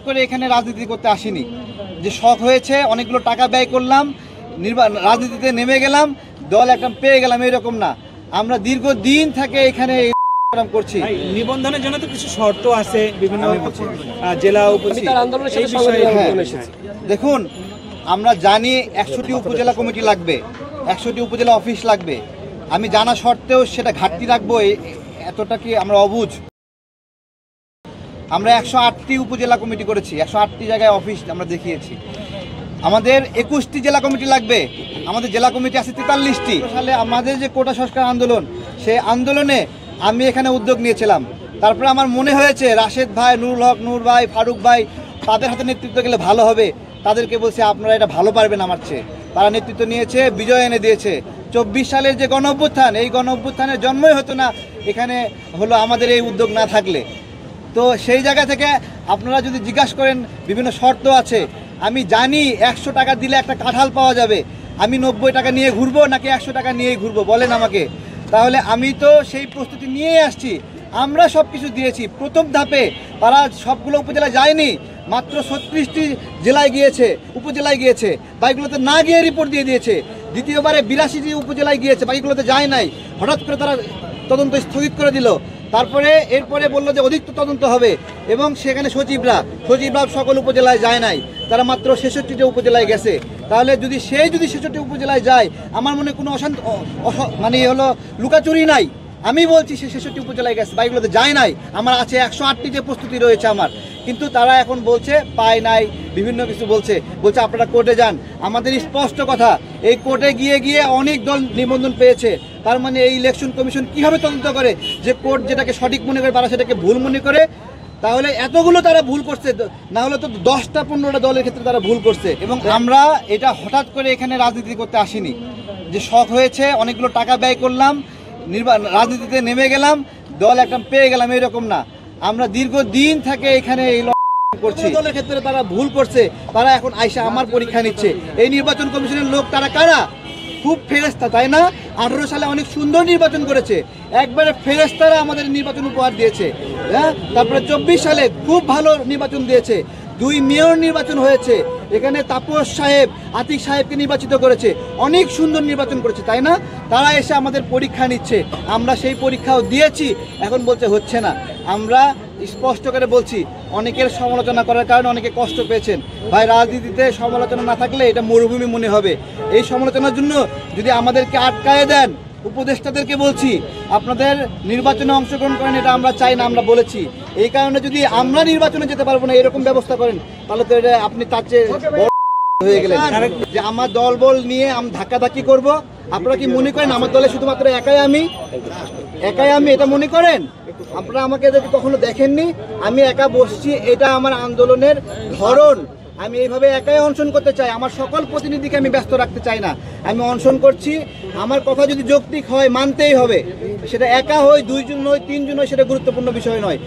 করে এখানে রাজনীতি করতে আসিনি, যে শখ হয়েছে অনেকগুলো টাকা ব্যয় করলাম, রাজনীতিতে নেমে গেলাম, দল একটা পেয়ে গেলাম, এরকম না। আমরা দীর্ঘদিন থেকে এখানে করছি। নিবন্ধনের জন্য তো কিছু শর্ত আছে, বিভিন্ন জেলা দেখুন, আমরা জানি 100টি উপজেলা কমিটি লাগবে, 100টি উপজেলা অফিস লাগবে। আমি জানা সত্ত্বেও সেটা ঘাটতি রাখবো, এতটা কি আমরা অবুঝ? আমরা 108টি উপজেলা কমিটি করেছি, 108টি জায়গায় অফিস আমরা দেখিয়েছি। আমাদের 21টি জেলা কমিটি লাগবে, আমাদের জেলা কমিটি আছে 43টি। সালে আমাদের যে কোটা সংস্কার আন্দোলন, সেই আন্দোলনে আমি এখানে উদ্যোগ নিয়েছিলাম। তারপরে আমার মনে হয়েছে রাশেদ ভাই, নুরুল হক, নূর ভাই, ফারুক ভাই, তাদের হাতে নেতৃত্ব গেলে ভালো হবে। তাদেরকে বলছে আপনারা এটা ভালো পারবেন আমার চেয়ে। তারা নেতৃত্ব নিয়েছে, বিজয় এনে দিয়েছে। 24 সালের যে গণ অভ্যুত্থান, এই গণ অভ্যুত্থানের জন্মই হতো না এখানে হলো আমাদের এই উদ্যোগ না থাকলে। তো সেই জায়গা থেকে আপনারা যদি জিজ্ঞাসা করেন, বিভিন্ন শর্ত আছে। আমি জানি 100 টাকা দিলে একটা কাঁঠাল পাওয়া যাবে। আমি 90 টাকা নিয়ে ঘুরবো নাকি 100 টাকা নিয়েই ঘুরবো বলেন আমাকে? তাহলে আমি তো সেই প্রস্তুতি নিয়েই আসছি। আমরা সব কিছু দিয়েছি। প্রথম ধাপে তারা সবগুলো উপজেলায় যায়নি, মাত্র 36টি জেলায় গিয়েছে, উপজেলায় গিয়েছে, বাকিগুলোতে না গিয়ে রিপোর্ট দিয়ে দিয়েছে। দ্বিতীয়বারে 82টি উপজেলায় গিয়েছে, বাকিগুলোতে যায় নাই। হঠাৎ করে তারা তদন্ত স্থগিত করে দিল। তারপরে এরপরে বললো যে অধিক তদন্ত হবে, এবং সেখানে সচিবরা সকল উপজেলায় যায় নাই, তারা মাত্র 66টি উপজেলায় গেছে। তাহলে যদি 66টি উপজেলায় যায়, আমার মনে কোনো মানে হলো লুকাচুরি নাই। আমি বলছি সে 66টি উপজেলায় গেছে, বাইকগুলোতে যায় নাই। আমার আছে 108টিতে প্রস্তুতি রয়েছে আমার। কিন্তু তারা এখন বলছে পায় নাই, বিভিন্ন কিছু বলছে আপনারা কোর্টে যান। আমাদের স্পষ্ট কথা, এই কোর্টে গিয়ে অনেক দল নিবন্ধন পেয়েছে। তার মানে এই ইলেকশন কমিশন কীভাবে তদন্ত করে যে কোর্ট যেটাকে সঠিক মনে করে তারা সেটাকে ভুল মনে করে? তাহলে এতগুলো তারা ভুল করছে, না হলে তো 10-15টা দলের ক্ষেত্রে তারা ভুল করছে। এবং আমরা এটা হঠাৎ করে এখানে রাজনীতি করতে আসিনি, যে শখ হয়েছে অনেকগুলো টাকা ব্যয় করলাম, রাজনীতিতে নেমে গেলাম, দল একটা পেয়ে গেলাম, এরকম না। আমরা দীর্ঘদিন থেকে এখানে এই করছি। দলের ক্ষেত্রে তারা ভুল করছে, তারা এখন আইসা আমার পরীক্ষা নিচ্ছে। এই নির্বাচন কমিশনের লোক তারা কারা? খুব ফেরেস্তা, তাই না? 18 সালে অনেক সুন্দর নির্বাচন করেছে, একবারে ফেরেস্তারা আমাদের নির্বাচন উপহার দিয়েছে। হ্যাঁ, তারপরে 24 সালে খুব ভালো নির্বাচন দিয়েছে, 2 মেয়র নির্বাচন হয়েছে, এখানে তাপস সাহেব, আতিক সাহেবকে নির্বাচিত করেছে, অনেক সুন্দর নির্বাচন করেছে, তাই না? তারা এসে আমাদের পরীক্ষা নিচ্ছে, আমরা সেই পরীক্ষাও দিয়েছি। এখন বলছে হচ্ছে না। আমরা স্পষ্ট করে বলছি, অনেকের সমালোচনা করার কারণে অনেকে কষ্ট পেয়েছেন। ভাই, রাজনীতিতে সমালোচনা না থাকলে এটা মরুভূমি মনে হবে। এই সমালোচনার জন্য যদি আমাদেরকে আটকায়ে দেন, উপদেষ্টাদেরকে বলছি আপনাদের নির্বাচনে অংশগ্রহণ করেন, এটা আমরা চাই না, আমরা বলেছি। এই কারণে যদি আমরা নির্বাচনে যেতে পারবো না এরকম ব্যবস্থা করেন, তাহলে তো এটা আপনি তার চেয়ে হয়ে গেলেন যে আমার দল বল নিয়ে আমি ধাক্কাধাক্কি করব। আপনারা কি মনে করেন আমার দলে শুধুমাত্র একাই আমি এটা মনে করেন? আপনারা আমাকে কখনো দেখেননি? আমি একা বসছি, এটা আমার আন্দোলনের ধরন। আমি এইভাবে একাই অনশন করতে চাই, আমার সকল প্রতিনিধিকে আমি ব্যস্ত রাখতে চাই না। আমি অনশন করছি, আমার কথা যদি যৌক্তিক হয় মানতেই হবে। সেটা একা হয়, 2 জন নয়, 3 জন হয়, সেটা গুরুত্বপূর্ণ বিষয় নয়।